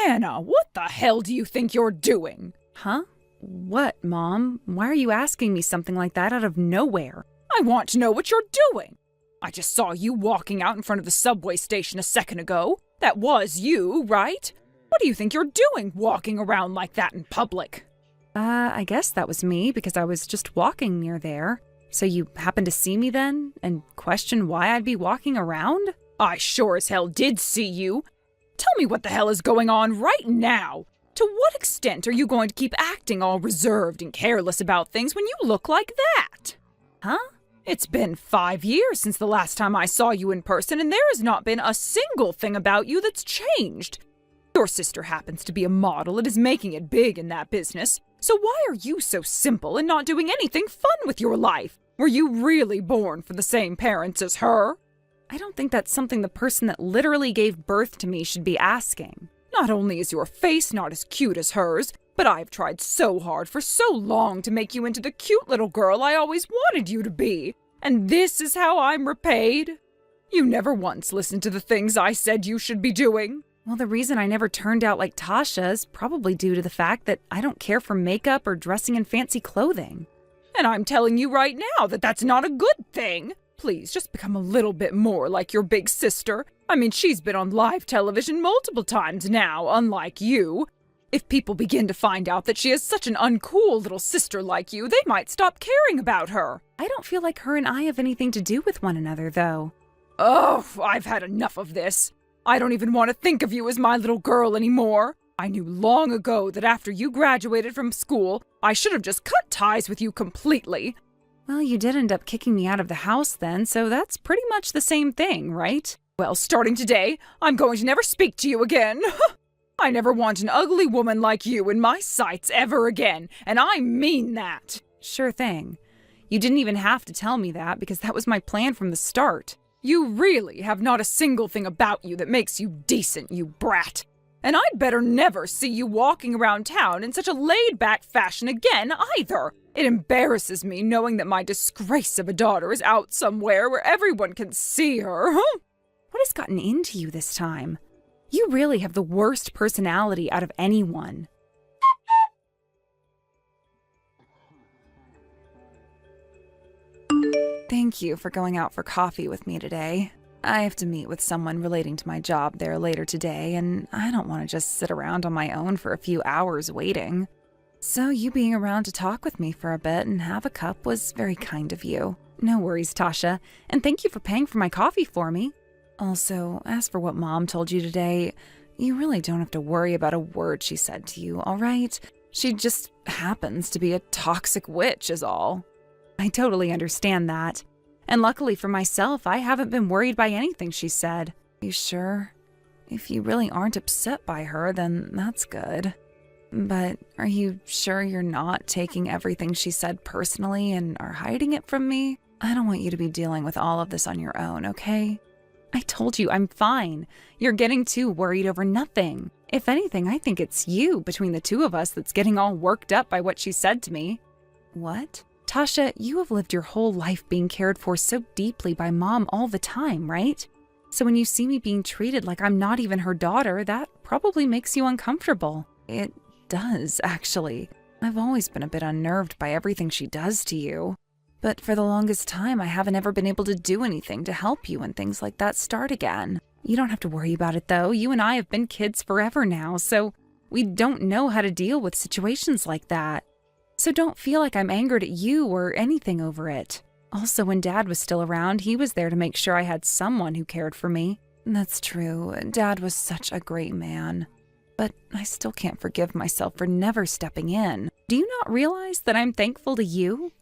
Hannah, what the hell do you think you're doing? Huh? What, Mom? Why are you asking me something like that out of nowhere? I want to know what you're doing. I just saw you walking out in front of the subway station a second ago. That was you, right? What do you think you're doing walking around like that in public? I guess that was me because I was just walking near there. So you happened to see me then and question why I'd be walking around? I sure as hell did see you. Tell me what the hell is going on right now. To what extent are you going to keep acting all reserved and careless about things when you look like that? Huh? It's been 5 years since the last time I saw you in person, and there has not been a single thing about you that's changed. Your sister happens to be a model and is making it big in that business. So why are you so simple and not doing anything fun with your life? Were you really born for the same parents as her? I don't think that's something the person that literally gave birth to me should be asking. Not only is your face not as cute as hers, but I've tried so hard for so long to make you into the cute little girl I always wanted you to be. And this is how I'm repaid? You never once listened to the things I said you should be doing. Well, the reason I never turned out like Tasha is probably due to the fact that I don't care for makeup or dressing in fancy clothing. And I'm telling you right now that that's not a good thing. Please, just become a little bit more like your big sister. I mean, she's been on live television multiple times now, unlike you. If people begin to find out that she has such an uncool little sister like you, they might stop caring about her. I don't feel like her and I have anything to do with one another, though. Oh, I've had enough of this. I don't even want to think of you as my little girl anymore. I knew long ago that after you graduated from school, I should have just cut ties with you completely. Well, you did end up kicking me out of the house then, so that's pretty much the same thing, right? Well, starting today, I'm going to never speak to you again. I never want an ugly woman like you in my sights ever again, and I mean that. Sure thing. You didn't even have to tell me that because that was my plan from the start. You really have not a single thing about you that makes you decent, you brat. And I'd better never see you walking around town in such a laid-back fashion again, either. It embarrasses me knowing that my disgrace of a daughter is out somewhere where everyone can see her. What has gotten into you this time? You really have the worst personality out of anyone. Thank you for going out for coffee with me today. I have to meet with someone relating to my job there later today, and I don't want to just sit around on my own for a few hours waiting. So you being around to talk with me for a bit and have a cup was very kind of you. No worries, Tasha, and thank you for paying for my coffee for me. Also, as for what Mom told you today, you really don't have to worry about a word she said to you, all right? She just happens to be a toxic witch is all. I totally understand that. And luckily for myself, I haven't been worried by anything she said. You sure? If you really aren't upset by her, then that's good. But are you sure you're not taking everything she said personally and are hiding it from me? I don't want you to be dealing with all of this on your own, okay? I told you I'm fine. You're getting too worried over nothing. If anything, I think it's you between the two of us that's getting all worked up by what she said to me. What? Tasha, you have lived your whole life being cared for so deeply by Mom all the time, right? So when you see me being treated like I'm not even her daughter, that probably makes you uncomfortable. It does, actually. I've always been a bit unnerved by everything she does to you. But for the longest time, I haven't ever been able to do anything to help you when things like that start again. You don't have to worry about it, though. You and I have been kids forever now, so we don't know how to deal with situations like that. So don't feel like I'm angered at you or anything over it. Also, when Dad was still around, he was there to make sure I had someone who cared for me. That's true. Dad was such a great man. But I still can't forgive myself for never stepping in. Do you not realize that I'm thankful to you?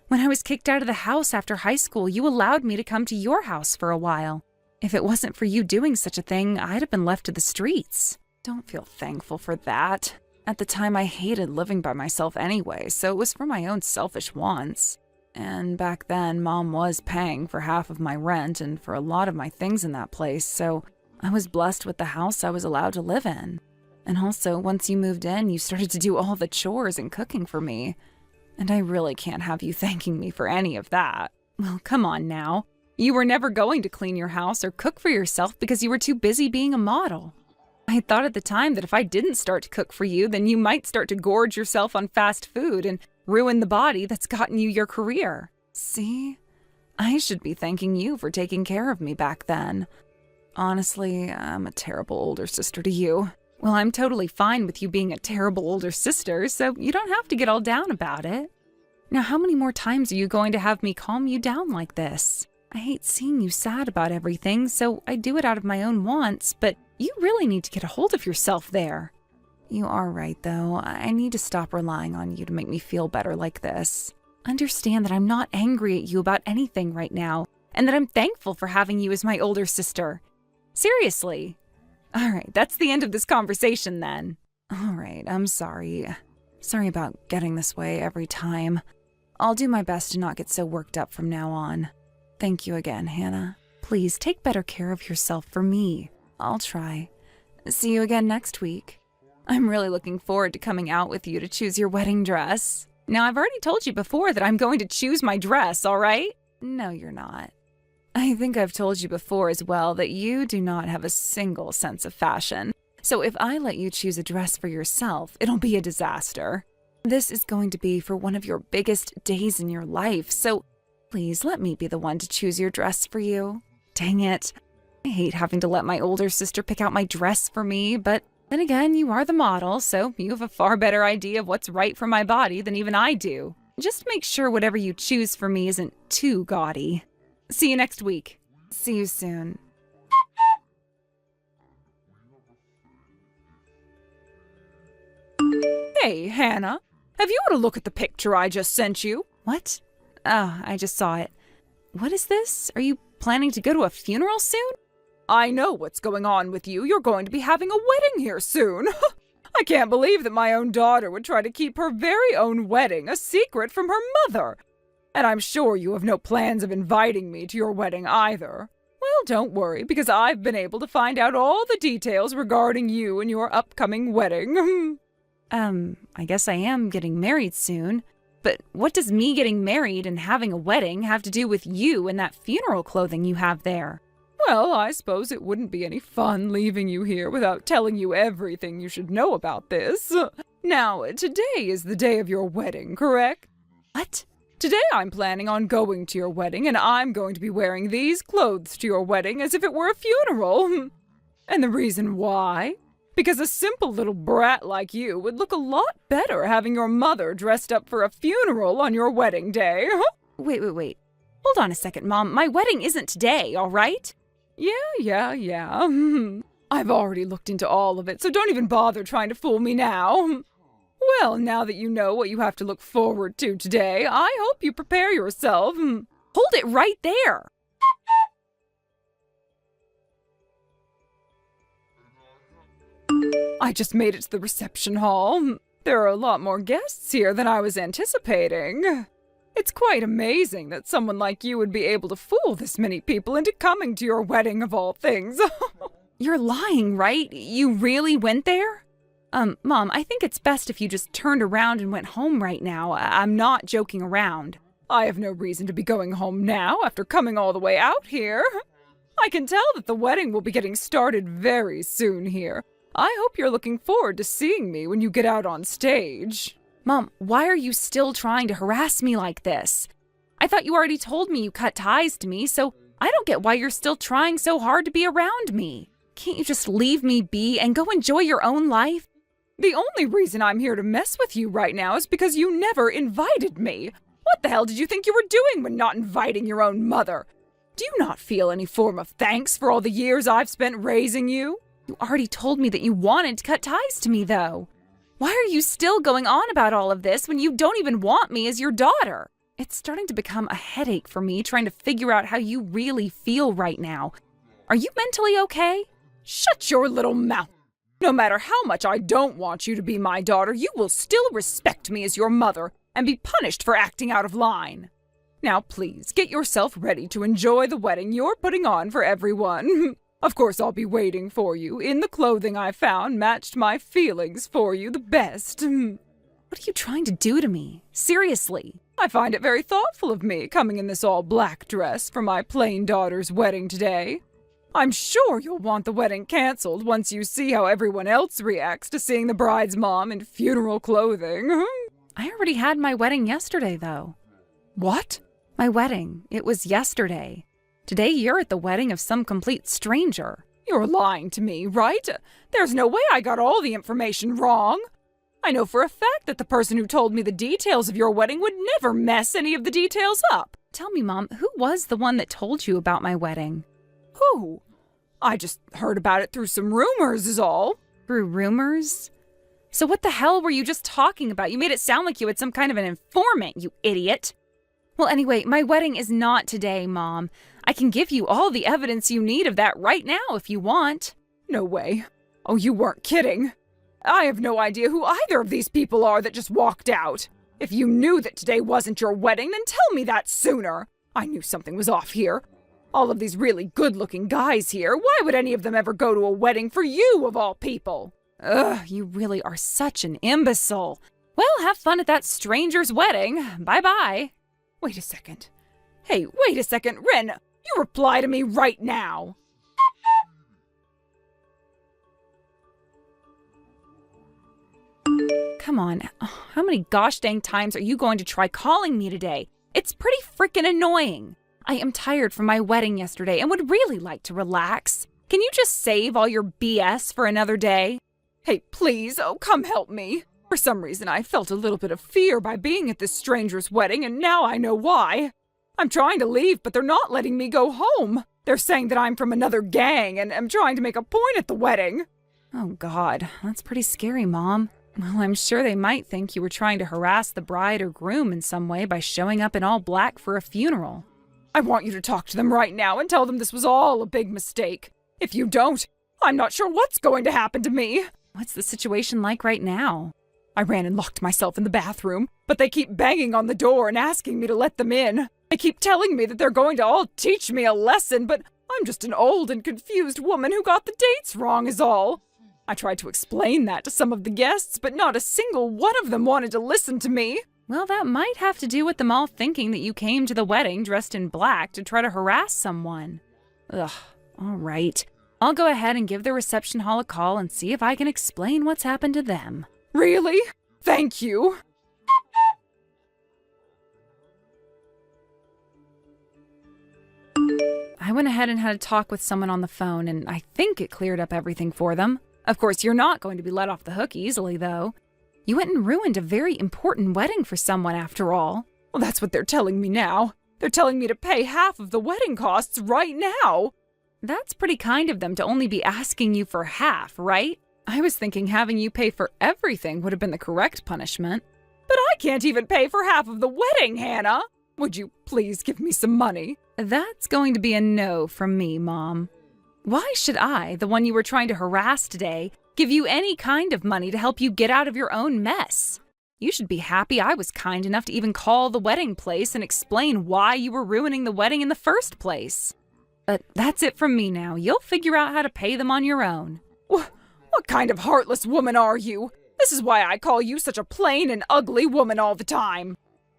When I was kicked out of the house after high school, you allowed me to come to your house for a while. If it wasn't for you doing such a thing, I'd have been left to the streets. Don't feel thankful for that. At the time, I hated living by myself anyway, so it was for my own selfish wants. And back then, Mom was paying for half of my rent and for a lot of my things in that place, so I was blessed with the house I was allowed to live in. And also, once you moved in, you started to do all the chores and cooking for me. And I really can't have you thanking me for any of that. Well, come on now. You were never going to clean your house or cook for yourself because you were too busy being a model. I thought at the time that if I didn't start to cook for you, then you might start to gorge yourself on fast food and ruin the body that's gotten you your career. See? I should be thanking you for taking care of me back then. Honestly, I'm a terrible older sister to you. Well, I'm totally fine with you being a terrible older sister, so you don't have to get all down about it. Now, how many more times are you going to have me calm you down like this? I hate seeing you sad about everything, so I do it out of my own wants, but you really need to get a hold of yourself there. You are right, though. I need to stop relying on you to make me feel better like this. Understand that I'm not angry at you about anything right now, and that I'm thankful for having you as my older sister. Seriously. All right, that's the end of this conversation then. All right, I'm sorry. Sorry about getting this way every time. I'll do my best to not get so worked up from now on. Thank you again, Hannah. Please take better care of yourself for me. I'll try. See you again next week. I'm really looking forward to coming out with you to choose your wedding dress. Now, I've already told you before that I'm going to choose my dress, all right? No, you're not. I think I've told you before as well that you do not have a single sense of fashion. So if I let you choose a dress for yourself, it'll be a disaster. This is going to be for one of your biggest days in your life, so please let me be the one to choose your dress for you. Dang it. I hate having to let my older sister pick out my dress for me, but then again, you are the model, so you have a far better idea of what's right for my body than even I do. Just make sure whatever you choose for me isn't too gaudy. See you next week. See you soon. Hey, Hannah. Have you had a look at the picture I just sent you? What? Oh, I just saw it. What is this? Are you planning to go to a funeral soon? I know what's going on with you. You're going to be having a wedding here soon. I can't believe that my own daughter would try to keep her very own wedding a secret from her mother. And I'm sure you have no plans of inviting me to your wedding either. Well, don't worry, because I've been able to find out all the details regarding you and your upcoming wedding. I guess I am getting married soon. But what does me getting married and having a wedding have to do with you and that funeral clothing you have there? Well, I suppose it wouldn't be any fun leaving you here without telling you everything you should know about this. Now, today is the day of your wedding, correct? What? Today I'm planning on going to your wedding, and I'm going to be wearing these clothes to your wedding as if it were a funeral. And the reason why? Because a simple little brat like you would look a lot better having your mother dressed up for a funeral on your wedding day. Wait. Hold on a second, Mom. My wedding isn't today, all right? Yeah. I've already looked into all of it, so don't even bother trying to fool me now. Well, now that you know what you have to look forward to today, I hope you prepare yourself. Hold it right there! I just made it to the reception hall. There are a lot more guests here than I was anticipating. It's quite amazing that someone like you would be able to fool this many people into coming to your wedding of all things. You're lying, right? You really went there? Mom, I think it's best if you just turned around and went home right now. I'm not joking around. I have no reason to be going home now after coming all the way out here. I can tell that the wedding will be getting started very soon here. I hope you're looking forward to seeing me when you get out on stage. Mom, why are you still trying to harass me like this? I thought you already told me you cut ties to me, so I don't get why you're still trying so hard to be around me. Can't you just leave me be and go enjoy your own life? The only reason I'm here to mess with you right now is because you never invited me. What the hell did you think you were doing when not inviting your own mother? Do you not feel any form of thanks for all the years I've spent raising you? You already told me that you wanted to cut ties to me, though. Why are you still going on about all of this when you don't even want me as your daughter? It's starting to become a headache for me trying to figure out how you really feel right now. Are you mentally okay? Shut your little mouth. No matter how much I don't want you to be my daughter, you will still respect me as your mother and be punished for acting out of line. Now please, get yourself ready to enjoy the wedding you're putting on for everyone. Of course, I'll be waiting for you. In the clothing I found matched my feelings for you the best. What are you trying to do to me? Seriously. I find it very thoughtful of me coming in this all-black dress for my plain daughter's wedding today. I'm sure you'll want the wedding canceled once you see how everyone else reacts to seeing the bride's mom in funeral clothing. I already had my wedding yesterday, though. What? My wedding. It was yesterday. Today you're at the wedding of some complete stranger. You're lying to me, right? There's no way I got all the information wrong. I know for a fact that the person who told me the details of your wedding would never mess any of the details up. Tell me, Mom, who was the one that told you about my wedding? Who? I just heard about it through some rumors is all. Through rumors? So what the hell were you just talking about? You made it sound like you had some kind of an informant, you idiot. Well, anyway, my wedding is not today, Mom. I can give you all the evidence you need of that right now if you want. No way. Oh, you weren't kidding. I have no idea who either of these people are that just walked out. If you knew that today wasn't your wedding, then tell me that sooner. I knew something was off here. All of these really good-looking guys here, why would any of them ever go to a wedding for you, of all people? Ugh, you really are such an imbecile. Well, have fun at that stranger's wedding. Bye-bye. Wait a second. Hey, wait a second, Ren! You reply to me right now! Come on, how many gosh dang times are you going to try calling me today? It's pretty freaking annoying. I am tired from my wedding yesterday and would really like to relax. Can you just save all your BS for another day? Hey, please, oh, come help me. For some reason, I felt a little bit of fear by being at this stranger's wedding, and now I know why. I'm trying to leave, but they're not letting me go home. They're saying that I'm from another gang and am trying to make a point at the wedding. Oh, God, that's pretty scary, Mom. Well, I'm sure they might think you were trying to harass the bride or groom in some way by showing up in all black for a funeral. I want you to talk to them right now and tell them this was all a big mistake. If you don't, I'm not sure what's going to happen to me. What's the situation like right now? I ran and locked myself in the bathroom, but they keep banging on the door and asking me to let them in. They keep telling me that they're going to all teach me a lesson, but I'm just an old and confused woman who got the dates wrong is all. I tried to explain that to some of the guests, but not a single one of them wanted to listen to me. Well, that might have to do with them all thinking that you came to the wedding dressed in black to try to harass someone. Ugh, all right. I'll go ahead and give the reception hall a call and see if I can explain what's happened to them. Really? Thank you. I went ahead and had a talk with someone on the phone, and I think it cleared up everything for them. Of course, you're not going to be let off the hook easily, though. You went and ruined a very important wedding for someone, after all. Well, that's what they're telling me now. They're telling me to pay half of the wedding costs right now. That's pretty kind of them to only be asking you for half, right? I was thinking having you pay for everything would have been the correct punishment. But I can't even pay for half of the wedding, Hannah. Would you please give me some money? That's going to be a no from me, Mom. Why should I, the one you were trying to harass today, give you any kind of money to help you get out of your own mess? You should be happy I was kind enough to even call the wedding place and explain why you were ruining the wedding in the first place. But that's it from me now. You'll figure out how to pay them on your own. What kind of heartless woman are you? This is why I call you such a plain and ugly woman all the time.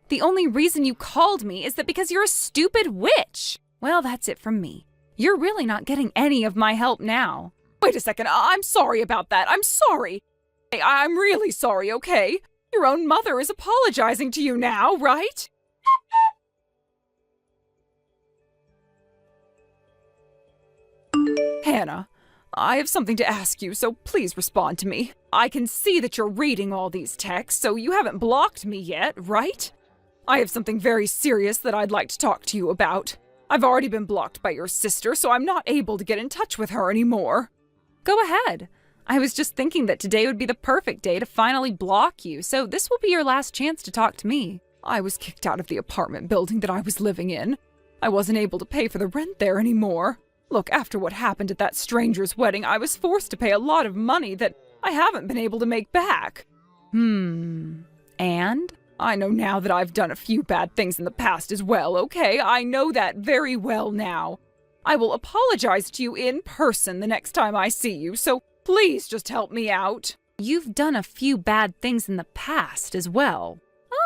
The only reason you called me is that because you're a stupid witch. Well, that's it from me. You're really not getting any of my help now. Wait a second, I'm sorry about that. I'm sorry. I'm really sorry, okay? Your own mother is apologizing to you now, right? Hannah, I have something to ask you, so please respond to me. I can see that you're reading all these texts, so you haven't blocked me yet, right? I have something very serious that I'd like to talk to you about. I've already been blocked by your sister, so I'm not able to get in touch with her anymore. Go ahead. I was just thinking that today would be the perfect day to finally block you, so this will be your last chance to talk to me. I was kicked out of the apartment building that I was living in. I wasn't able to pay for the rent there anymore. Look, after what happened at that stranger's wedding, I was forced to pay a lot of money that I haven't been able to make back. And? I know now that I've done a few bad things in the past as well, okay? I know that very well now. I will apologize to you in person the next time I see you, so please just help me out. You've done a few bad things in the past as well.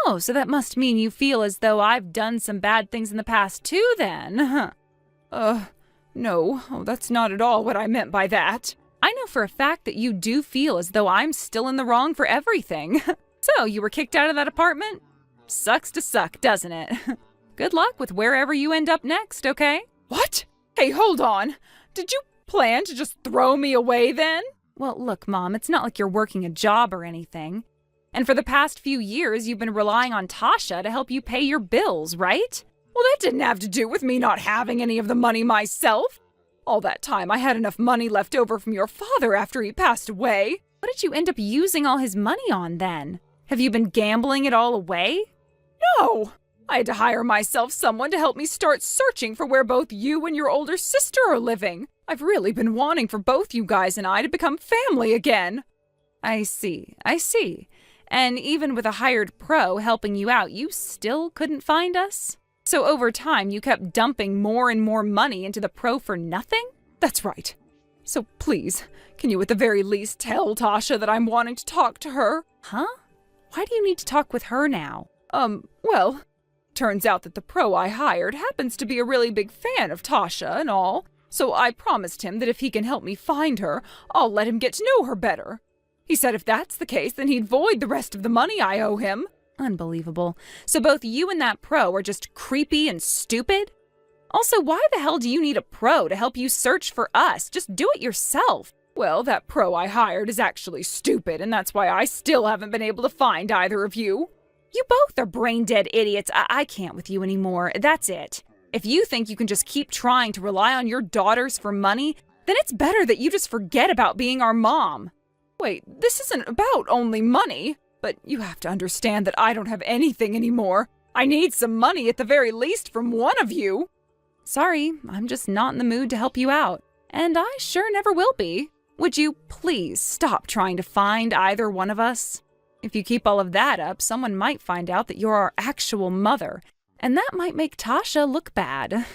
Oh, so that must mean you feel as though I've done some bad things in the past too then, huh? No, that's not at all what I meant by that. I know for a fact that you do feel as though I'm still in the wrong for everything. So, you were kicked out of that apartment? Sucks to suck, doesn't it? Good luck with wherever you end up next, okay? What? Hey, hold on. Did you plan to just throw me away then? Well, look, Mom, it's not like you're working a job or anything. And for the past few years, you've been relying on Tasha to help you pay your bills, right? Well, that didn't have to do with me not having any of the money myself. All that time, I had enough money left over from your father after he passed away. What did you end up using all his money on then? Have you been gambling it all away? No! I had to hire myself someone to help me start searching for where both you and your older sister are living. I've really been wanting for both you guys and I to become family again. I see. And even with a hired pro helping you out, you still couldn't find us? So over time, you kept dumping more and more money into the pro for nothing? That's right. So please, can you at the very least tell Tasha that I'm wanting to talk to her? Huh? Why do you need to talk with her now? Well, turns out that the pro I hired happens to be a really big fan of Tasha and all, so I promised him that if he can help me find her, I'll let him get to know her better. He said if that's the case, then he'd void the rest of the money I owe him. Unbelievable. So both you and that pro are just creepy and stupid? Also, why the hell do you need a pro to help you search for us? Just do it yourself. Well, that pro I hired is actually stupid, and that's why I still haven't been able to find either of you. You both are brain-dead idiots. I can't with you anymore. That's it. If you think you can just keep trying to rely on your daughters for money, then it's better that you just forget about being our mom. Wait, this isn't about only money. But you have to understand that I don't have anything anymore. I need some money at the very least from one of you. Sorry, I'm just not in the mood to help you out. And I sure never will be. Would you please stop trying to find either one of us? If you keep all of that up, someone might find out that you're our actual mother. And that might make Tasha look bad.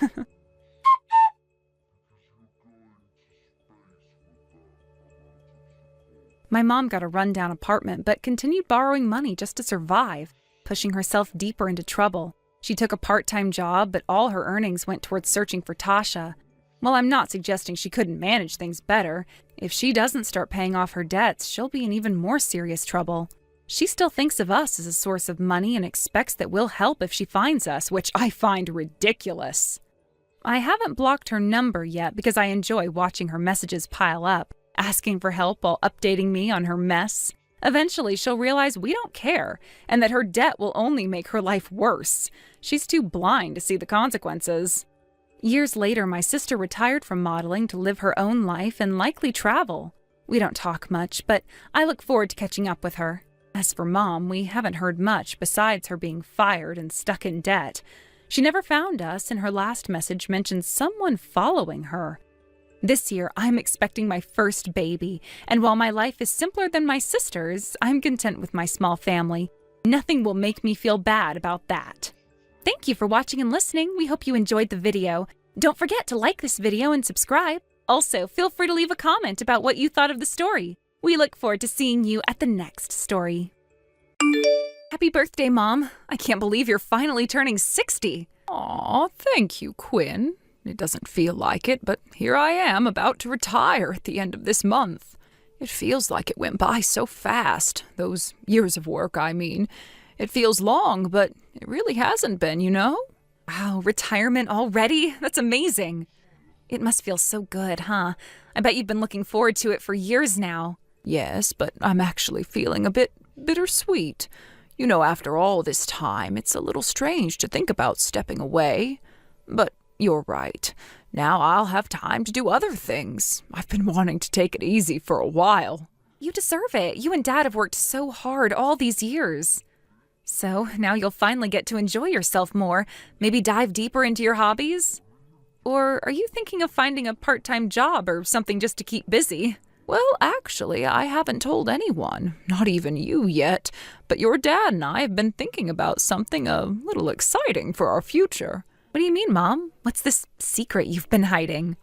My mom got a rundown apartment, but continued borrowing money just to survive, pushing herself deeper into trouble. She took a part-time job, but all her earnings went towards searching for Tasha. While I'm not suggesting she couldn't manage things better, if she doesn't start paying off her debts, she'll be in even more serious trouble. She still thinks of us as a source of money and expects that we'll help if she finds us, which I find ridiculous. I haven't blocked her number yet because I enjoy watching her messages pile up, asking for help while updating me on her mess. Eventually, she'll realize we don't care, and that her debt will only make her life worse. She's too blind to see the consequences. Years later, my sister retired from modeling to live her own life and likely travel. We don't talk much, but I look forward to catching up with her. As for Mom, we haven't heard much besides her being fired and stuck in debt. She never found us, and her last message mentioned someone following her. This year, I'm expecting my first baby, and while my life is simpler than my sister's, I'm content with my small family. Nothing will make me feel bad about that. Thank you for watching and listening. We hope you enjoyed the video. Don't forget to like this video and subscribe. Also, feel free to leave a comment about what you thought of the story. We look forward to seeing you at the next story. Happy birthday, Mom. I can't believe you're finally turning 60. Aw, thank you, Quinn. It doesn't feel like it, but here I am about to retire at the end of this month. It feels like it went by so fast. Those years of work, I mean. It feels long, but it really hasn't been, you know? Wow, retirement already? That's amazing. It must feel so good, huh? I bet you've been looking forward to it for years now. Yes, but I'm actually feeling a bit bittersweet. You know, after all this time, it's a little strange to think about stepping away. But you're right. Now I'll have time to do other things. I've been wanting to take it easy for a while. You deserve it. You and Dad have worked so hard all these years. So now you'll finally get to enjoy yourself more, maybe dive deeper into your hobbies? Or are you thinking of finding a part-time job or something just to keep busy? Well, actually, I haven't told anyone, not even you yet, but your dad and I have been thinking about something a little exciting for our future. What do you mean, Mom? What's this secret you've been hiding?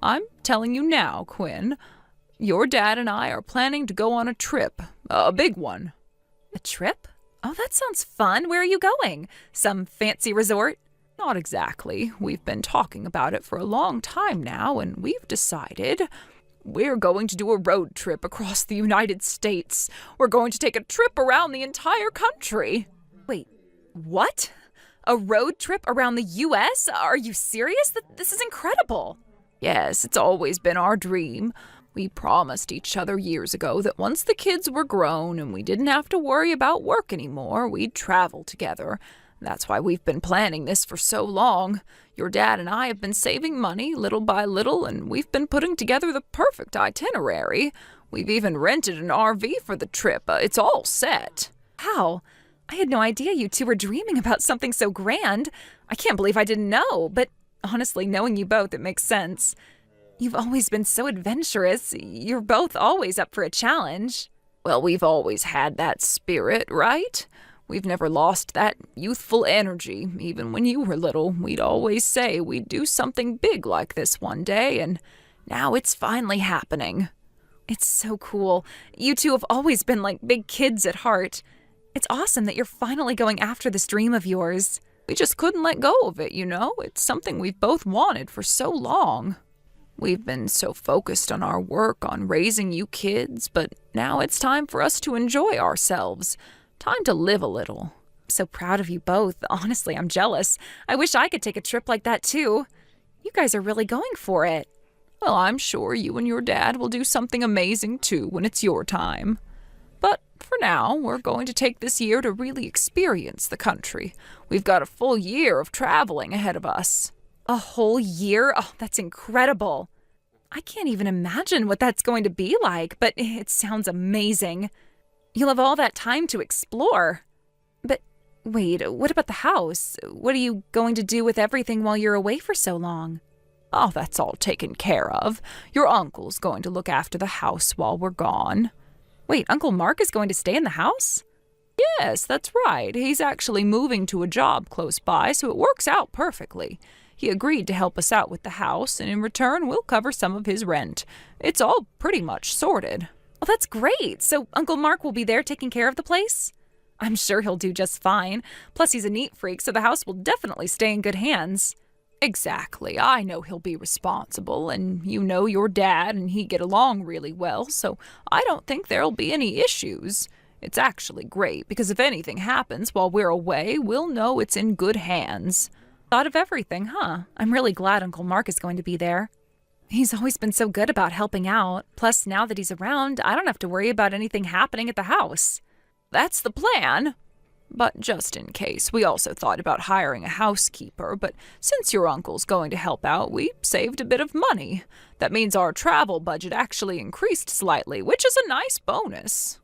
I'm telling you now, Quinn. Your dad and I are planning to go on a trip, a big one. A trip? Oh, that sounds fun. Where are you going? Some fancy resort? Not exactly. We've been talking about it for a long time now, and we've decided we're going to do a road trip across the United States. We're going to take a trip around the entire country. Wait, what? A road trip around the U.S.? Are you serious? This is incredible. Yes, it's always been our dream. We promised each other years ago that once the kids were grown and we didn't have to worry about work anymore, we'd travel together. That's why we've been planning this for so long. Your dad and I have been saving money little by little, and we've been putting together the perfect itinerary. We've even rented an RV for the trip. It's all set. Wow. I had no idea you two were dreaming about something so grand. I can't believe I didn't know, but honestly, knowing you both, it makes sense. You've always been so adventurous. You're both always up for a challenge. Well, we've always had that spirit, right? We've never lost that youthful energy. Even when you were little, we'd always say we'd do something big like this one day, and now it's finally happening. It's so cool. You two have always been like big kids at heart. It's awesome that you're finally going after this dream of yours. We just couldn't let go of it, you know? It's something we've both wanted for so long. We've been so focused on our work, on raising you kids, but now it's time for us to enjoy ourselves. Time to live a little. I'm so proud of you both. Honestly, I'm jealous. I wish I could take a trip like that too. You guys are really going for it. Well, I'm sure you and your dad will do something amazing too when it's your time. But for now, we're going to take this year to really experience the country. We've got a full year of traveling ahead of us. A whole year? Oh, that's incredible. I can't even imagine what that's going to be like, but it sounds amazing. You'll have all that time to explore. But wait, what about the house? What are you going to do with everything while you're away for so long? Oh, that's all taken care of. Your uncle's going to look after the house while we're gone. Wait, Uncle Mark is going to stay in the house? Yes, that's right. He's actually moving to a job close by, so it works out perfectly. He agreed to help us out with the house, and in return, we'll cover some of his rent. It's all pretty much sorted. Well, that's great. So Uncle Mark will be there taking care of the place? I'm sure he'll do just fine. Plus, he's a neat freak, so the house will definitely stay in good hands. Exactly. I know he'll be responsible, and you know your dad and he get along really well, so I don't think there'll be any issues. It's actually great, because if anything happens while we're away, we'll know it's in good hands. Thought of everything, huh? I'm really glad Uncle Mark is going to be there. He's always been so good about helping out. Plus, now that he's around, I don't have to worry about anything happening at the house. That's the plan. But just in case, we also thought about hiring a housekeeper, but since your uncle's going to help out, we saved a bit of money. That means our travel budget actually increased slightly, which is a nice bonus.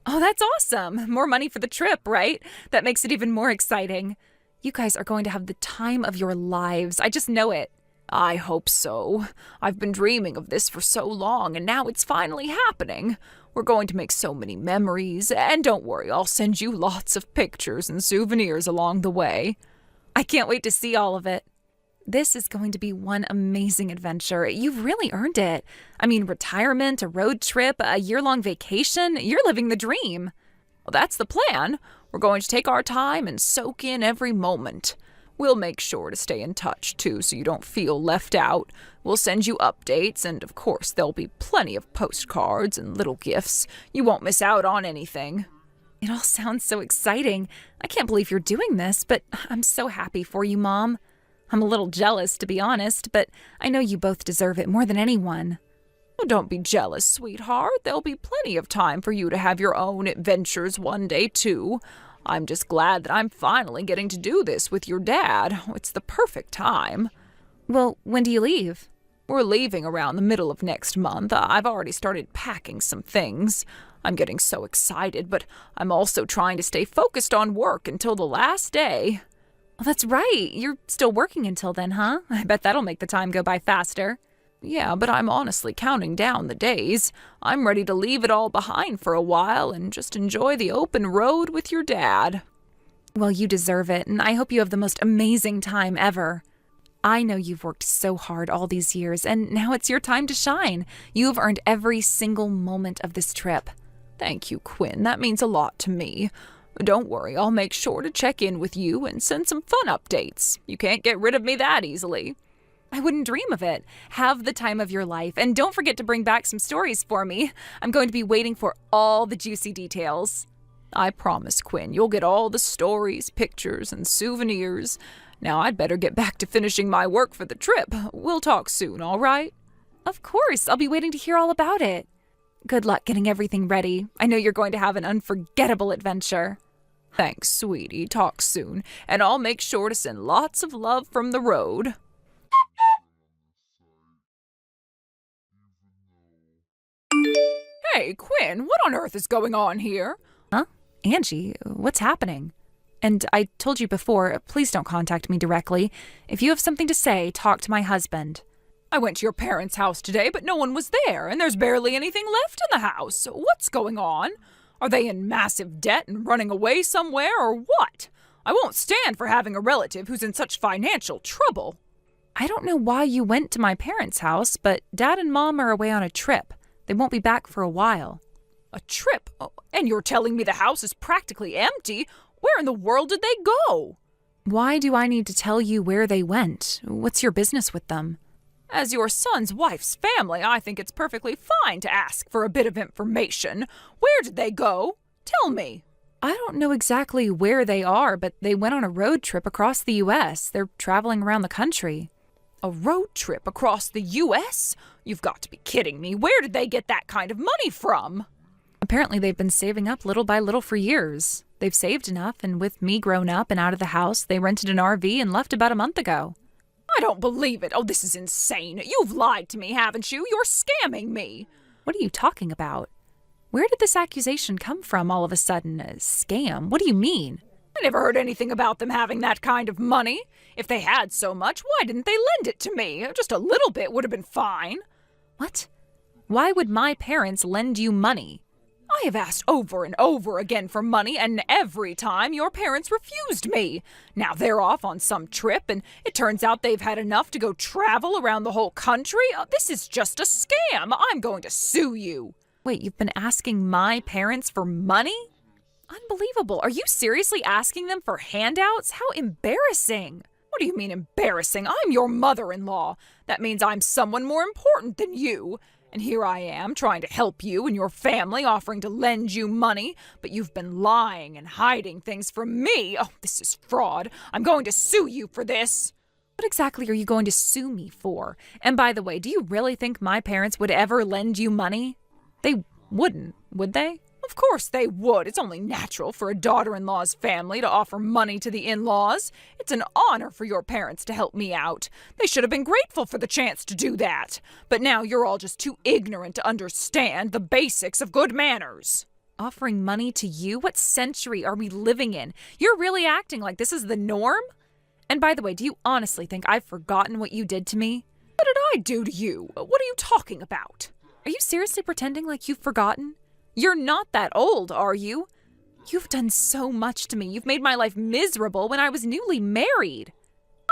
Oh, that's awesome. More money for the trip, right? That makes it even more exciting. You guys are going to have the time of your lives. I just know it. I hope so. I've been dreaming of this for so long, and now it's finally happening. We're going to make so many memories, and don't worry, I'll send you lots of pictures and souvenirs along the way. I can't wait to see all of it. This is going to be one amazing adventure. You've really earned it. I mean, retirement, a road trip, a year-long vacation. You're living the dream. Well, that's the plan. We're going to take our time and soak in every moment. We'll make sure to stay in touch, too, so you don't feel left out. We'll send you updates, and of course, there'll be plenty of postcards and little gifts. You won't miss out on anything. It all sounds so exciting. I can't believe you're doing this, but I'm so happy for you, Mom. I'm a little jealous, to be honest, but I know you both deserve it more than anyone. Oh, don't be jealous, sweetheart. There'll be plenty of time for you to have your own adventures one day, too. I'm just glad that I'm finally getting to do this with your dad. It's the perfect time. Well, when do you leave? We're leaving around the middle of next month. I've already started packing some things. I'm getting so excited, but I'm also trying to stay focused on work until the last day. Well, that's right. You're still working until then, huh? I bet that'll make the time go by faster. Yeah, but I'm honestly counting down the days. I'm ready to leave it all behind for a while and just enjoy the open road with your dad. Well, you deserve it, and I hope you have the most amazing time ever. I know you've worked so hard all these years, and now it's your time to shine. You have earned every single moment of this trip. Thank you, Quinn. That means a lot to me. Don't worry, I'll make sure to check in with you and send some fun updates. You can't get rid of me that easily. I wouldn't dream of it. Have the time of your life, and don't forget to bring back some stories for me. I'm going to be waiting for all the juicy details. I promise, Quinn, you'll get all the stories, pictures, and souvenirs. Now I'd better get back to finishing my work for the trip. We'll talk soon, all right? Of course, I'll be waiting to hear all about it. Good luck getting everything ready. I know you're going to have an unforgettable adventure. Thanks, sweetie. Talk soon. And I'll make sure to send lots of love from the road. Hey, Quinn, what on earth is going on here? Huh? Angie, what's happening? And I told you before, please don't contact me directly. If you have something to say, talk to my husband. I went to your parents' house today, but no one was there, and there's barely anything left in the house. What's going on? Are they in massive debt and running away somewhere, or what? I won't stand for having a relative who's in such financial trouble. I don't know why you went to my parents' house, but Dad and Mom are away on a trip. They won't be back for a while. A trip? Oh, and you're telling me the house is practically empty? Where in the world did they go? Why do I need to tell you where they went? What's your business with them? As your son's wife's family, I think it's perfectly fine to ask for a bit of information. Where did they go? Tell me. I don't know exactly where they are, but they went on a road trip across the U.S. They're traveling around the country. A road trip across the U.S.? You've got to be kidding me. Where did they get that kind of money from? Apparently they've been saving up little by little for years. They've saved enough, and with me grown up and out of the house, they rented an RV and left about a month ago. I don't believe it. Oh, this is insane. You've lied to me, haven't you? You're scamming me. What are you talking about? Where did this accusation come from all of a sudden? A scam? What do you mean? I never heard anything about them having that kind of money. If they had so much, why didn't they lend it to me? Just a little bit would have been fine. What? Why would my parents lend you money? I have asked over and over again for money, and every time your parents refused me. Now they're off on some trip, and it turns out they've had enough to go travel around the whole country. This is just a scam. I'm going to sue you. Wait, you've been asking my parents for money? Unbelievable. Are you seriously asking them for handouts? How embarrassing. What do you mean embarrassing? I'm your mother-in-law. That means I'm someone more important than you. And here I am, trying to help you and your family, offering to lend you money, but you've been lying and hiding things from me. Oh, this is fraud. I'm going to sue you for this. What exactly are you going to sue me for? And by the way, do you really think my parents would ever lend you money? They wouldn't, would they? Of course they would. It's only natural for a daughter-in-law's family to offer money to the in-laws. It's an honor for your parents to help me out. They should have been grateful for the chance to do that. But now you're all just too ignorant to understand the basics of good manners. Offering money to you? What century are we living in? You're really acting like this is the norm? And by the way, do you honestly think I've forgotten what you did to me? What did I do to you? What are you talking about? Are you seriously pretending like you've forgotten? You're not that old, are you? You've done so much to me. You've made my life miserable when I was newly married.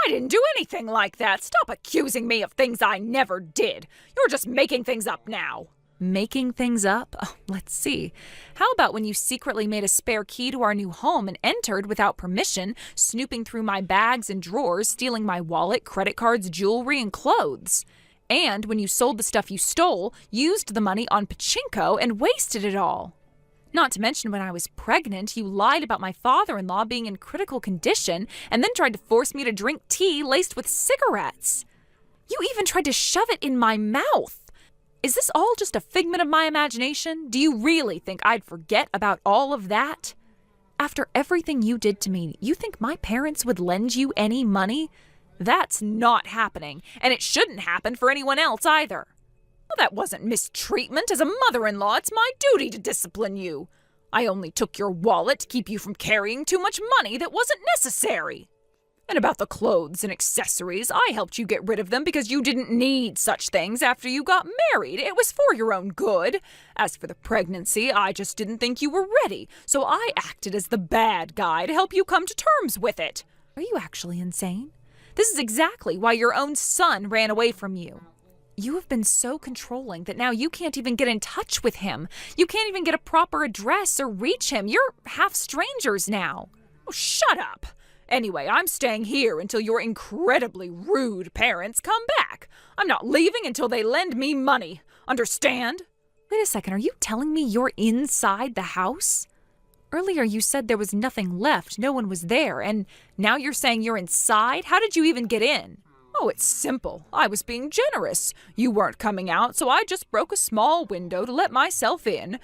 I didn't do anything like that. Stop accusing me of things I never did. You're just making things up now. Making things up? Oh, let's see. How about when you secretly made a spare key to our new home and entered without permission, snooping through my bags and drawers, stealing my wallet, credit cards, jewelry, and clothes? And when you sold the stuff you stole, used the money on pachinko, and wasted it all. Not to mention when I was pregnant, you lied about my father-in-law being in critical condition and then tried to force me to drink tea laced with cigarettes. You even tried to shove it in my mouth. Is this all just a figment of my imagination? Do you really think I'd forget about all of that? After everything you did to me, you think my parents would lend you any money? That's not happening, and it shouldn't happen for anyone else either. Well, that wasn't mistreatment. As a mother-in-law, it's my duty to discipline you. I only took your wallet to keep you from carrying too much money that wasn't necessary. And about the clothes and accessories, I helped you get rid of them because you didn't need such things after you got married. It was for your own good. As for the pregnancy, I just didn't think you were ready, so I acted as the bad guy to help you come to terms with it. Are you actually insane? This is exactly why your own son ran away from you. You have been so controlling that now you can't even get in touch with him. You can't even get a proper address or reach him. You're half strangers now. Oh, shut up! Anyway, I'm staying here until your incredibly rude parents come back. I'm not leaving until they lend me money. Understand? Wait a second, are you telling me you're inside the house? Earlier you said there was nothing left, no one was there, and now you're saying you're inside? How did you even get in? Oh, it's simple. I was being generous. You weren't coming out, so I just broke a small window to let myself in.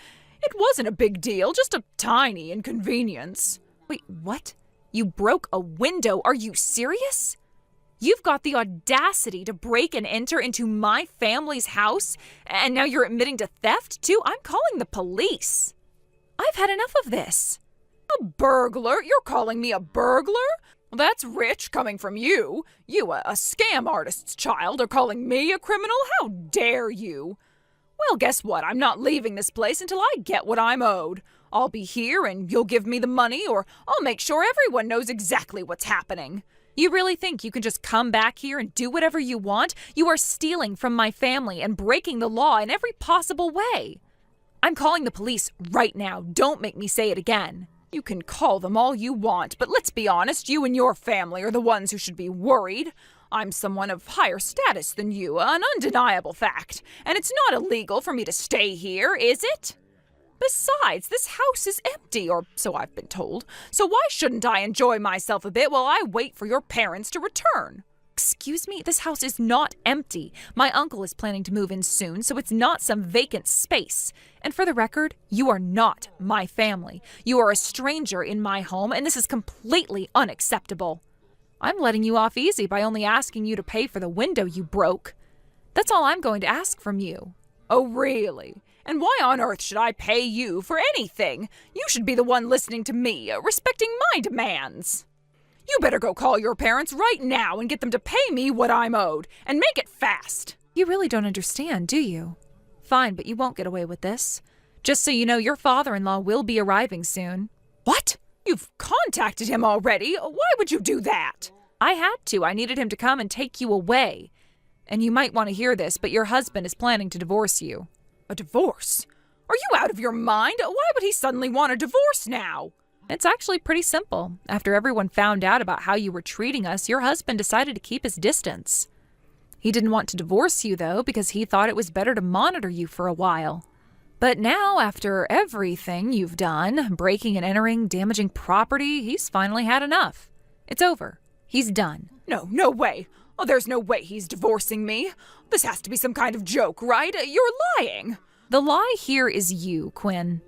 It wasn't a big deal, just a tiny inconvenience. Wait, what? You broke a window? Are you serious? You've got the audacity to break and enter into my family's house, and now you're admitting to theft, too? I'm calling the police. I've had enough of this. A burglar? You're calling me a burglar? That's rich coming from you. You, a scam artist's child, are calling me a criminal? How dare you? Well, guess what? I'm not leaving this place until I get what I'm owed. I'll be here and you'll give me the money, or I'll make sure everyone knows exactly what's happening. You really think you can just come back here and do whatever you want? You are stealing from my family and breaking the law in every possible way. I'm calling the police right now. Don't make me say it again. You can call them all you want, but let's be honest, you and your family are the ones who should be worried. I'm someone of higher status than you, an undeniable fact, and it's not illegal for me to stay here, is it? Besides, this house is empty, or so I've been told, so why shouldn't I enjoy myself a bit while I wait for your parents to return? Excuse me? This house is not empty. My uncle is planning to move in soon, so it's not some vacant space. And for the record, you are not my family. You are a stranger in my home, and this is completely unacceptable. I'm letting you off easy by only asking you to pay for the window you broke. That's all I'm going to ask from you. Oh, really? And why on earth should I pay you for anything? You should be the one listening to me, respecting my demands. You better go call your parents right now and get them to pay me what I'm owed, and make it fast. You really don't understand, do you? Fine, but you won't get away with this. Just so you know, your father-in-law will be arriving soon. What? You've contacted him already? Why would you do that? I had to. I needed him to come and take you away. And you might want to hear this, but your husband is planning to divorce you. A divorce? Are you out of your mind? Why would he suddenly want a divorce now? It's actually pretty simple. After everyone found out about how you were treating us, your husband decided to keep his distance. He didn't want to divorce you, though, because he thought it was better to monitor you for a while. But now, after everything you've done, breaking and entering, damaging property, he's finally had enough. It's over. He's done. No way. Oh, there's no way he's divorcing me. This has to be some kind of joke, right? You're lying. The lie here is you, Quinn.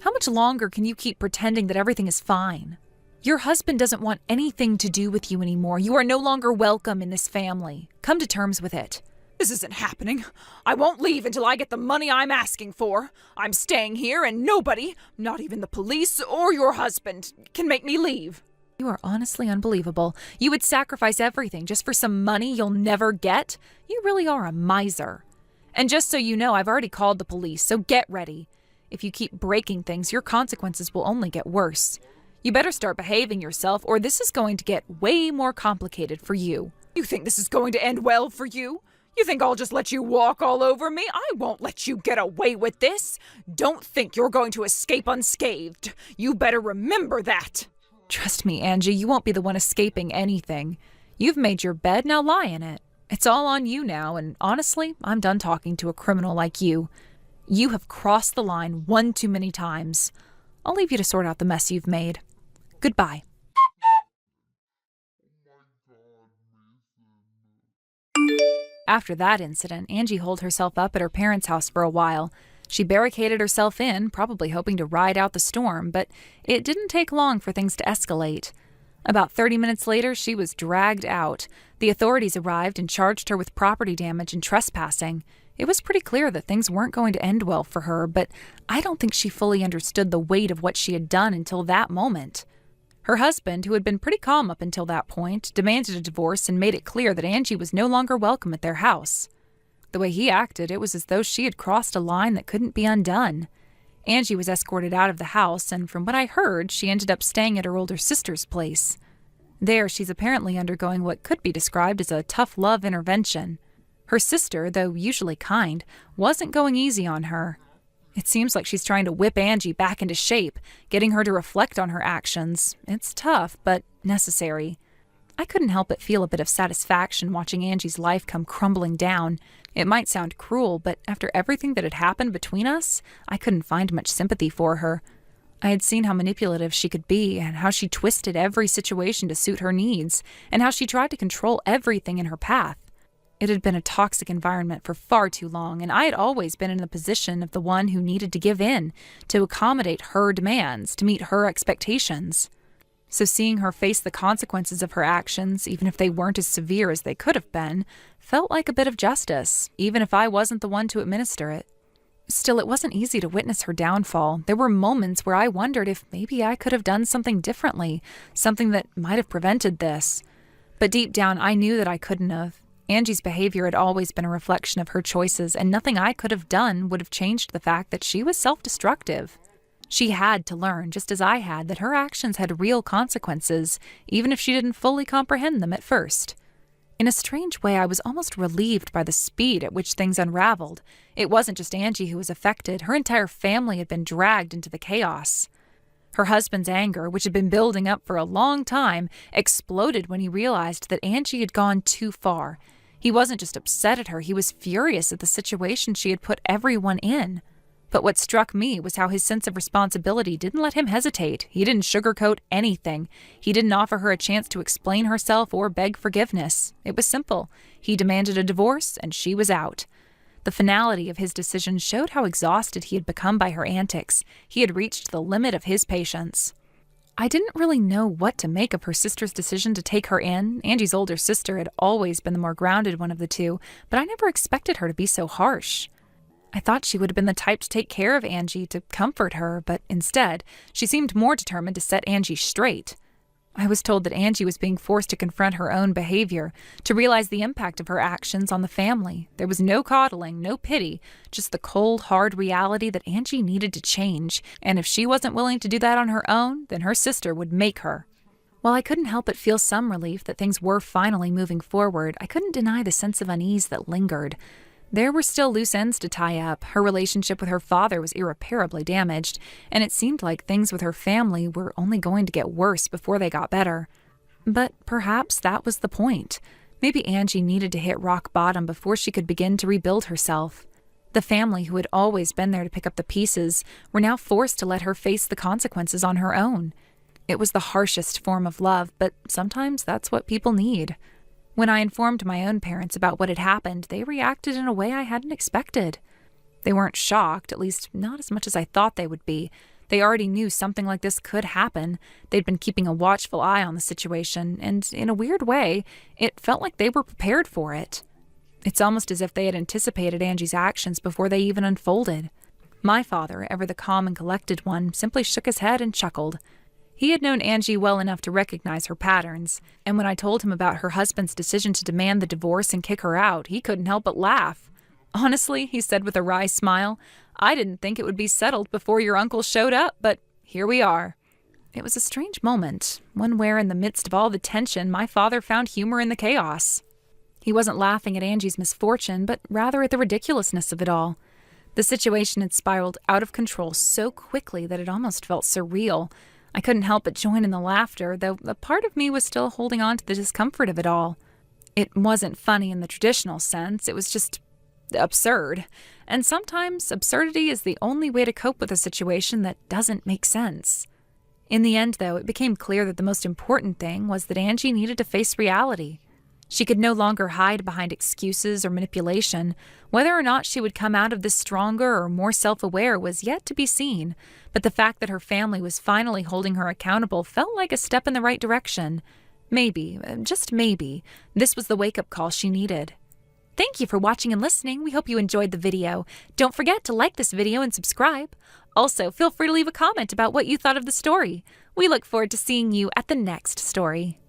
How much longer can you keep pretending that everything is fine? Your husband doesn't want anything to do with you anymore. You are no longer welcome in this family. Come to terms with it. This isn't happening. I won't leave until I get the money I'm asking for. I'm staying here and nobody, not even the police or your husband, can make me leave. You are honestly unbelievable. You would sacrifice everything just for some money you'll never get? You really are a miser. And just so you know, I've already called the police, so get ready. If you keep breaking things, your consequences will only get worse. You better start behaving yourself, or this is going to get way more complicated for you. You think this is going to end well for you? You think I'll just let you walk all over me? I won't let you get away with this. Don't think you're going to escape unscathed. You better remember that. Trust me, Angie, you won't be the one escaping anything. You've made your bed, now lie in it. It's all on you now, and honestly, I'm done talking to a criminal like you. You have crossed the line one too many times. I'll leave you to sort out the mess you've made. Goodbye. After that incident, Angie holed herself up at her parents' house for a while. She barricaded herself in, probably hoping to ride out the storm, but it didn't take long for things to escalate. About 30 minutes later, she was dragged out. The authorities arrived and charged her with property damage and trespassing. It was pretty clear that things weren't going to end well for her, but I don't think she fully understood the weight of what she had done until that moment. Her husband, who had been pretty calm up until that point, demanded a divorce and made it clear that Angie was no longer welcome at their house. The way he acted, it was as though she had crossed a line that couldn't be undone. Angie was escorted out of the house, and from what I heard, she ended up staying at her older sister's place. There, she's apparently undergoing what could be described as a tough love intervention. Her sister, though usually kind, wasn't going easy on her. It seems like she's trying to whip Angie back into shape, getting her to reflect on her actions. It's tough, but necessary. I couldn't help but feel a bit of satisfaction watching Angie's life come crumbling down. It might sound cruel, but after everything that had happened between us, I couldn't find much sympathy for her. I had seen how manipulative she could be, and how she twisted every situation to suit her needs, and how she tried to control everything in her path. It had been a toxic environment for far too long, and I had always been in the position of the one who needed to give in, to accommodate her demands, to meet her expectations. So seeing her face the consequences of her actions, even if they weren't as severe as they could have been, felt like a bit of justice, even if I wasn't the one to administer it. Still, it wasn't easy to witness her downfall. There were moments where I wondered if maybe I could have done something differently, something that might have prevented this. But deep down, I knew that I couldn't have. Angie's behavior had always been a reflection of her choices, and nothing I could have done would have changed the fact that she was self-destructive. She had to learn, just as I had, that her actions had real consequences, even if she didn't fully comprehend them at first. In a strange way, I was almost relieved by the speed at which things unraveled. It wasn't just Angie who was affected. Her entire family had been dragged into the chaos. Her husband's anger, which had been building up for a long time, exploded when he realized that Angie had gone too far. He wasn't just upset at her, he was furious at the situation she had put everyone in. But what struck me was how his sense of responsibility didn't let him hesitate. He didn't sugarcoat anything. He didn't offer her a chance to explain herself or beg forgiveness. It was simple. He demanded a divorce, and she was out. The finality of his decision showed how exhausted he had become by her antics. He had reached the limit of his patience. I didn't really know what to make of her sister's decision to take her in. Angie's older sister had always been the more grounded one of the two, but I never expected her to be so harsh. I thought she would have been the type to take care of Angie, to comfort her, but instead, she seemed more determined to set Angie straight. I was told that Angie was being forced to confront her own behavior, to realize the impact of her actions on the family. There was no coddling, no pity, just the cold, hard reality that Angie needed to change, and if she wasn't willing to do that on her own, then her sister would make her. While I couldn't help but feel some relief that things were finally moving forward, I couldn't deny the sense of unease that lingered. There were still loose ends to tie up. Her relationship with her father was irreparably damaged, and it seemed like things with her family were only going to get worse before they got better. But perhaps that was the point. Maybe Angie needed to hit rock bottom before she could begin to rebuild herself. The family, who had always been there to pick up the pieces, were now forced to let her face the consequences on her own. It was the harshest form of love, but sometimes that's what people need. When I informed my own parents about what had happened, they reacted in a way I hadn't expected. They weren't shocked, at least not as much as I thought they would be. They already knew something like this could happen. They'd been keeping a watchful eye on the situation, and in a weird way, it felt like they were prepared for it. It's almost as if they had anticipated Angie's actions before they even unfolded. My father, ever the calm and collected one, simply shook his head and chuckled. He had known Angie well enough to recognize her patterns, and when I told him about her husband's decision to demand the divorce and kick her out, he couldn't help but laugh. Honestly, he said with a wry smile, I didn't think it would be settled before your uncle showed up, but here we are. It was a strange moment, one where in the midst of all the tension, my father found humor in the chaos. He wasn't laughing at Angie's misfortune, but rather at the ridiculousness of it all. The situation had spiraled out of control so quickly that it almost felt surreal. I couldn't help but join in the laughter, though a part of me was still holding on to the discomfort of it all. It wasn't funny in the traditional sense, it was just absurd. And sometimes absurdity is the only way to cope with a situation that doesn't make sense. In the end, though, it became clear that the most important thing was that Angie needed to face reality. She could no longer hide behind excuses or manipulation. Whether or not she would come out of this stronger or more self-aware was yet to be seen, but the fact that her family was finally holding her accountable felt like a step in the right direction. Maybe, just maybe, this was the wake-up call she needed. Thank you for watching and listening. We hope you enjoyed the video. Don't forget to like this video and subscribe. Also, feel free to leave a comment about what you thought of the story. We look forward to seeing you at the next story.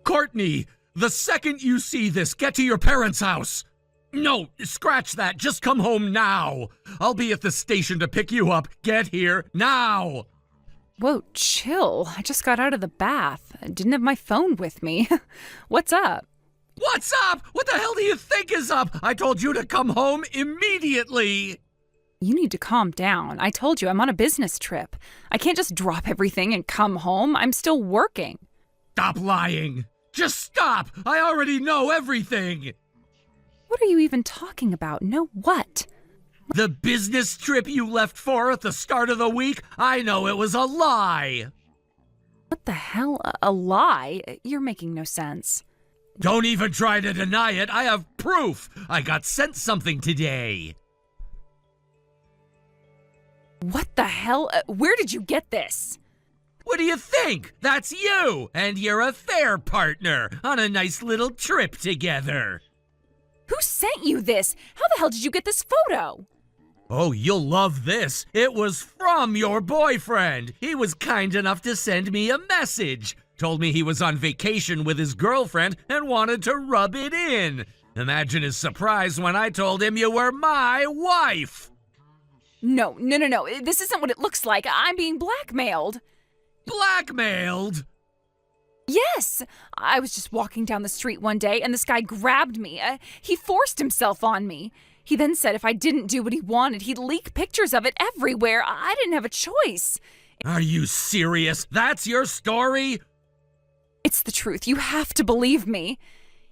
Courtney, the second you see this, get to your parents' house. No, scratch that. Just come home now. I'll be at the station to pick you up. Get here now. Whoa, chill. I just got out of the bath. I didn't have my phone with me. What's up? What's up? What the hell do you think is up? I told you to come home immediately. You need to calm down. I told you I'm on a business trip. I can't just drop everything and come home. I'm still working. Stop lying. Just stop. I already know everything. What are you even talking about? Know what? The business trip you left for at the start of the week? I know it was a lie. What the hell? A lie? You're making no sense. Don't even try to deny it. I have proof. I got sent something today. What the hell? Where did you get this? What do you think? That's you and your affair partner on a nice little trip together. Who sent you this? How the hell did you get this photo? Oh, you'll love this. It was from your boyfriend. He was kind enough to send me a message. Told me he was on vacation with his girlfriend and wanted to rub it in. Imagine his surprise when I told him you were my wife. No. This isn't what it looks like. I'm being blackmailed. Blackmailed? Yes. I was just walking down the street one day and this guy grabbed me. He forced himself on me. He then said if I didn't do what he wanted, he'd leak pictures of it everywhere. I didn't have a choice. Are you serious? That's your story? It's the truth. You have to believe me.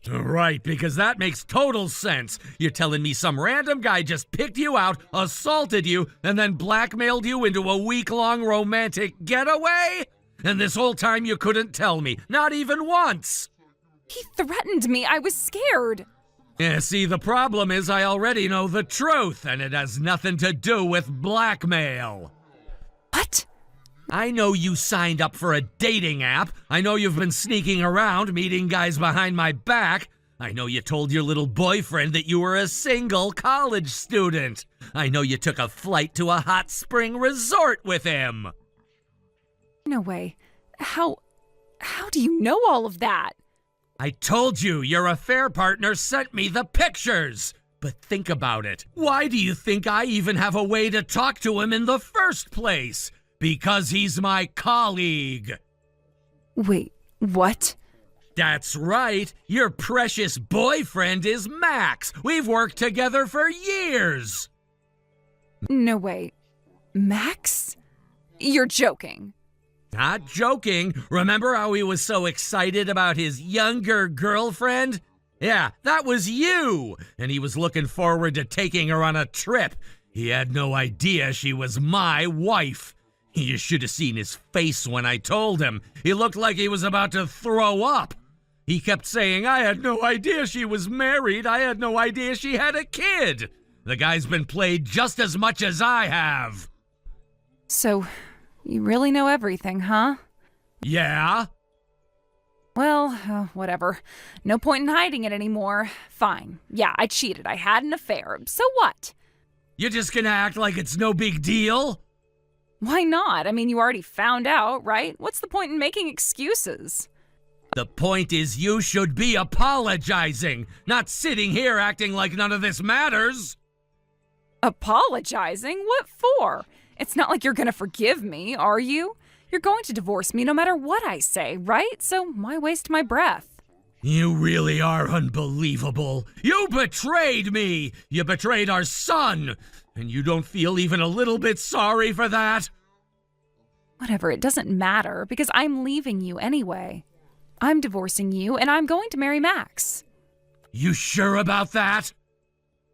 Right, because that makes total sense. You're telling me some random guy just picked you out, assaulted you, and then blackmailed you into a week-long romantic getaway? And this whole time you couldn't tell me, not even once. He threatened me. I was scared. Yeah, see, the problem is I already know the truth, and it has nothing to do with blackmail. What? I know you signed up for a dating app. I know you've been sneaking around, meeting guys behind my back. I know you told your little boyfriend that you were a single college student. I know you took a flight to a hot spring resort with him. No way. How do you know all of that? I told you your affair partner sent me the pictures. But think about it. Why do you think I even have a way to talk to him in the first place? Because he's my colleague. Wait, what? That's right. Your precious boyfriend is Max. We've worked together for years. No way. Max? You're joking. Not joking. Remember how he was so excited about his younger girlfriend? Yeah, that was you. And he was looking forward to taking her on a trip. He had no idea she was my wife. You should have seen his face when I told him. He looked like he was about to throw up. He kept saying, I had no idea she was married. I had no idea she had a kid. The guy's been played just as much as I have. So, you really know everything, huh? Yeah? Well, whatever. No point in hiding it anymore. Fine. Yeah, I cheated. I had an affair. So what? You're just gonna act like it's no big deal? Why not? I mean, you already found out, right? What's the point in making excuses? The point is you should be apologizing, not sitting here acting like none of this matters. Apologizing? What for? It's not like you're gonna forgive me, are you? You're going to divorce me no matter what I say, right? So why waste my breath? You really are unbelievable. You betrayed me. You betrayed our son. And you don't feel even a little bit sorry for that? Whatever, it doesn't matter because I'm leaving you anyway. I'm divorcing you and I'm going to marry Max. You sure about that?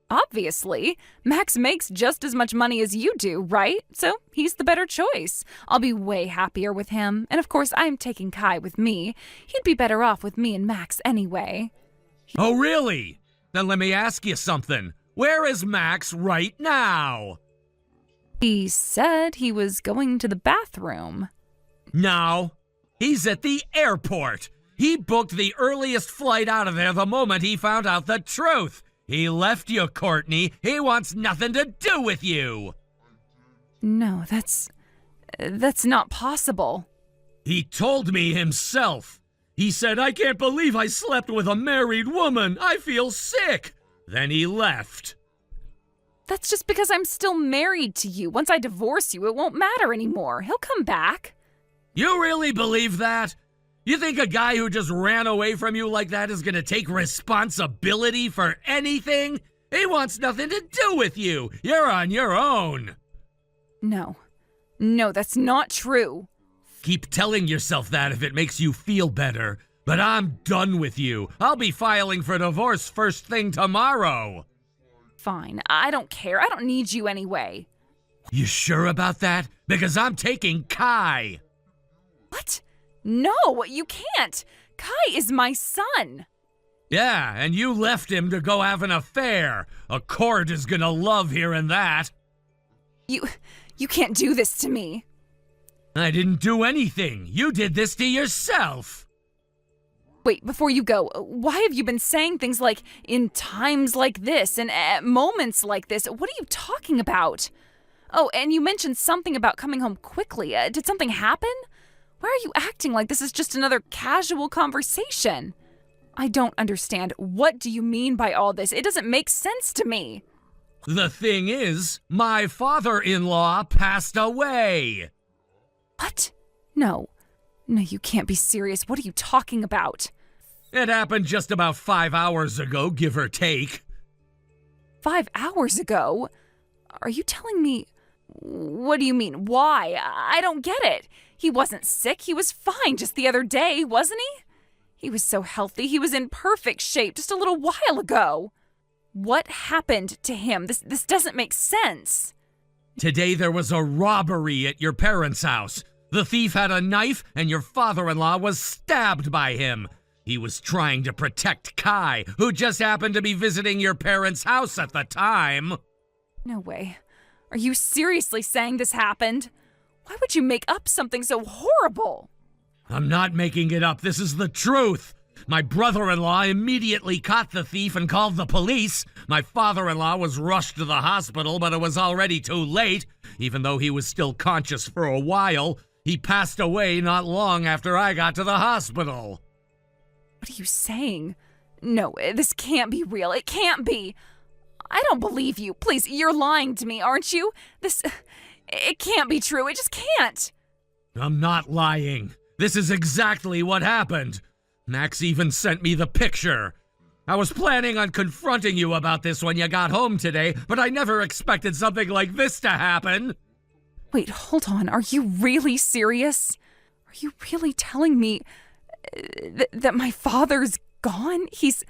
Obviously. Max makes just as much money as you do, right? So he's the better choice. I'll be way happier with him. And of course, I'm taking Kai with me. He'd be better off with me and Max anyway. Oh, really? Then let me ask you something. Where is Max right now? He said he was going to the bathroom. No, he's at the airport. He booked the earliest flight out of there the moment he found out the truth. He left you, Courtney. He wants nothing to do with you. No, that's not possible. He told me himself. He said, I can't believe I slept with a married woman. I feel sick. Then he left. That's just because I'm still married to you. Once I divorce you, it won't matter anymore. He'll come back. You really believe that? You think a guy who just ran away from you like that is gonna take responsibility for anything? He wants nothing to do with you. You're on your own. No. No, that's not true. Keep telling yourself that if it makes you feel better. But I'm done with you. I'll be filing for divorce first thing tomorrow. Fine, I don't care. I don't need you anyway. You sure about that? Because I'm taking Kai. What? No, you can't. Kai is my son. Yeah, and you left him to go have an affair. A court is gonna love hearing that. You can't do this to me. I didn't do anything. You did this to yourself. Wait, before you go, why have you been saying things like, in times like this and at moments like this? What are you talking about? Oh, and you mentioned something about coming home quickly. Did something happen? Why are you acting like this is just another casual conversation? I don't understand. What do you mean by all this? It doesn't make sense to me. The thing is, my father-in-law passed away. What? No, you can't be serious. What are you talking about? It happened just about 5 hours ago, give or take. 5 hours ago? Are you telling me... What do you mean? Why? I don't get it. He wasn't sick. He was fine just the other day, wasn't he? He was so healthy. He was in perfect shape just a little while ago. What happened to him? This doesn't make sense. Today there was a robbery at your parents' house. The thief had a knife and your father-in-law was stabbed by him. He was trying to protect Kai, who just happened to be visiting your parents' house at the time. No way. Are you seriously saying this happened? Why would you make up something so horrible? I'm not making it up. This is the truth. My brother-in-law immediately caught the thief and called the police. My father-in-law was rushed to the hospital, but it was already too late. Even though he was still conscious for a while, he passed away not long after I got to the hospital. What are you saying? No, this can't be real. It can't be. I don't believe you. Please, you're lying to me, aren't you? It can't be true. It just can't. I'm not lying. This is exactly what happened. Max even sent me the picture. I was planning on confronting you about this when you got home today, but I never expected something like this to happen. Wait, hold on. Are you really serious? Are you really telling me that my father's gone? He's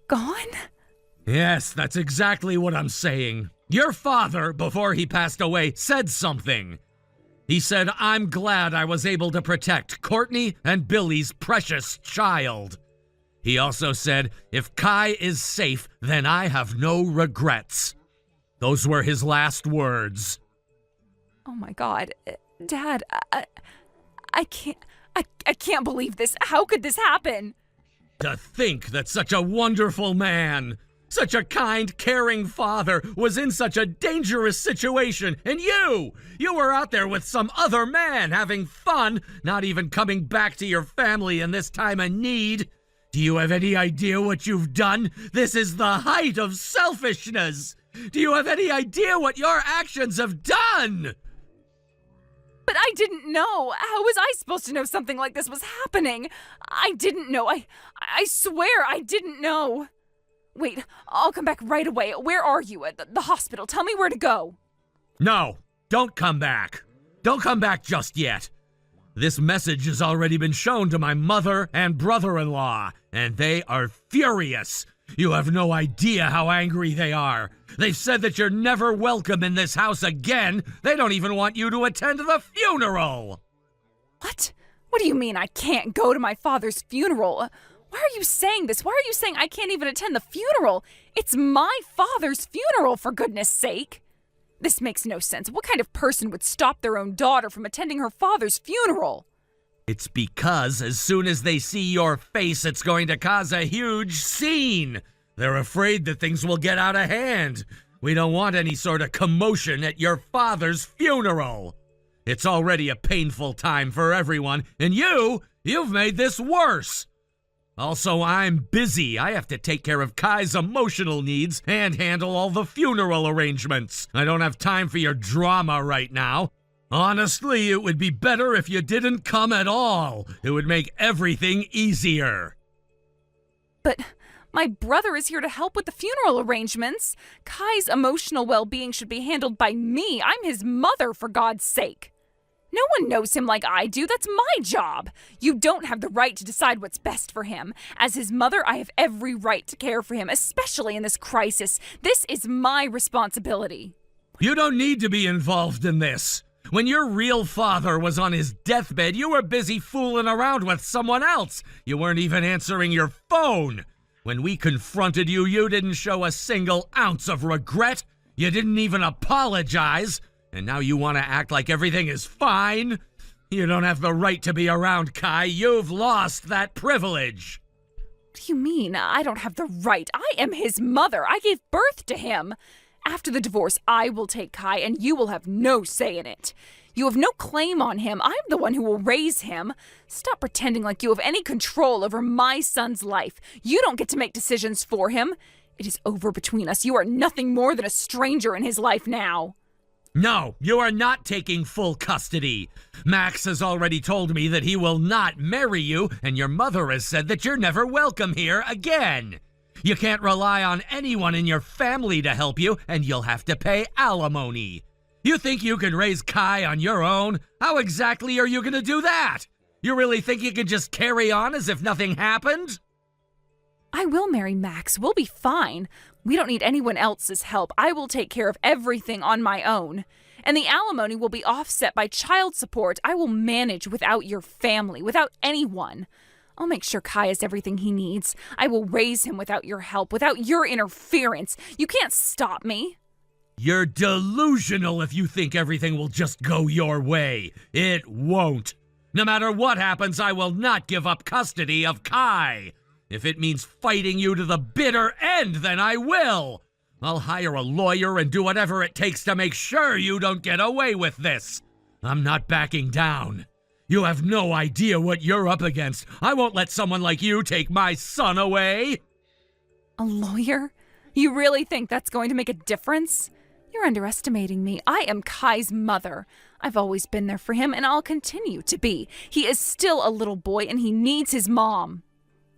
gone? Yes, that's exactly what I'm saying. Your father, before he passed away, said something. He said, "I'm glad I was able to protect Courtney and Billy's precious child." He also said, "If Kai is safe, then I have no regrets." Those were his last words. Oh my God, Dad, I can't believe this. How could this happen? To think that such a wonderful man, such a kind, caring father, was in such a dangerous situation, and you were out there with some other man having fun, not even coming back to your family in this time of need. Do you have any idea what you've done? This is the height of selfishness. Do you have any idea what your actions have done? But I didn't know. How was I supposed to know something like this was happening? I didn't know. I swear I didn't know. Wait, I'll come back right away. Where are you? At the hospital. Tell me where to go. No, don't come back. Don't come back just yet. This message has already been shown to my mother and brother-in-law, and they are furious. You have no idea how angry they are. They've said that you're never welcome in this house again. They don't even want you to attend the funeral. What? What do you mean I can't go to my father's funeral? Why are you saying this? Why are you saying I can't even attend the funeral? It's my father's funeral, for goodness sake. This makes no sense. What kind of person would stop their own daughter from attending her father's funeral? It's because as soon as they see your face, it's going to cause a huge scene. They're afraid that things will get out of hand. We don't want any sort of commotion at your father's funeral. It's already a painful time for everyone, and you've made this worse. Also, I'm busy. I have to take care of Kai's emotional needs and handle all the funeral arrangements. I don't have time for your drama right now. Honestly, it would be better if you didn't come at all. It would make everything easier. But my brother is here to help with the funeral arrangements. Kai's emotional well-being should be handled by me. I'm his mother, for God's sake. No one knows him like I do. That's my job. You don't have the right to decide what's best for him. As his mother, I have every right to care for him, especially in this crisis. This is my responsibility. You don't need to be involved in this. When your real father was on his deathbed, you were busy fooling around with someone else. You weren't even answering your phone. When we confronted you, you didn't show a single ounce of regret. You didn't even apologize. And now you want to act like everything is fine? You don't have the right to be around Kai. You've lost that privilege. What do you mean, I don't have the right? I am his mother. I gave birth to him. After the divorce, I will take Kai, and you will have no say in it. You have no claim on him. I'm the one who will raise him. Stop pretending like you have any control over my son's life. You don't get to make decisions for him. It is over between us. You are nothing more than a stranger in his life now. No, you are not taking full custody. Max has already told me that he will not marry you, and your mother has said that you're never welcome here again. You can't rely on anyone in your family to help you, and you'll have to pay alimony. You think you can raise Kai on your own? How exactly are you going to do that? You really think you can just carry on as if nothing happened? I will marry Max. We'll be fine. We don't need anyone else's help. I will take care of everything on my own. And the alimony will be offset by child support. I will manage without your family, without anyone. I'll make sure Kai has everything he needs. I will raise him without your help, without your interference. You can't stop me. You're delusional if you think everything will just go your way. It won't. No matter what happens, I will not give up custody of Kai. If it means fighting you to the bitter end, then I will. I'll hire a lawyer and do whatever it takes to make sure you don't get away with this. I'm not backing down. You have no idea what you're up against. I won't let someone like you take my son away. A lawyer? You really think that's going to make a difference? You're underestimating me. I am Kai's mother. I've always been there for him, and I'll continue to be. He is still a little boy, and he needs his mom.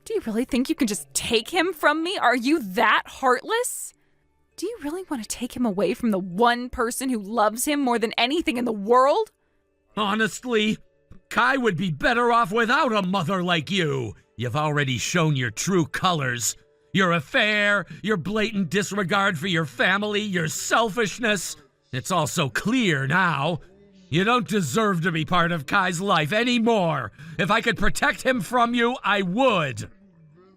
Do you really think you can just take him from me? Are you that heartless? Do you really want to take him away from the one person who loves him more than anything in the world? Honestly, Kai would be better off without a mother like you. You've already shown your true colors. Your affair, your blatant disregard for your family, your selfishness. It's all so clear now. You don't deserve to be part of Kai's life anymore. If I could protect him from you, I would.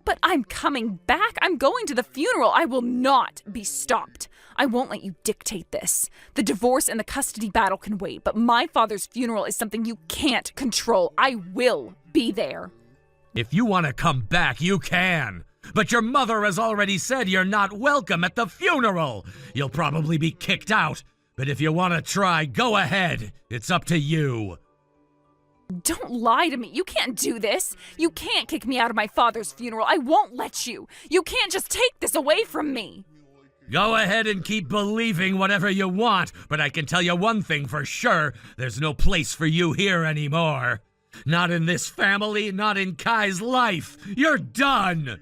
But I'm coming back. I'm going to the funeral. I will not be stopped. I won't let you dictate this. The divorce and the custody battle can wait, but my father's funeral is something you can't control. I will be there. If you want to come back, you can. But your mother has already said you're not welcome at the funeral. You'll probably be kicked out. But if you want to try, go ahead. It's up to you. Don't lie to me. You can't do this. You can't kick me out of my father's funeral. I won't let you. You can't just take this away from me. Go ahead and keep believing whatever you want, but I can tell you one thing for sure. There's no place for you here anymore. Not in this family, not in Kai's life. You're done.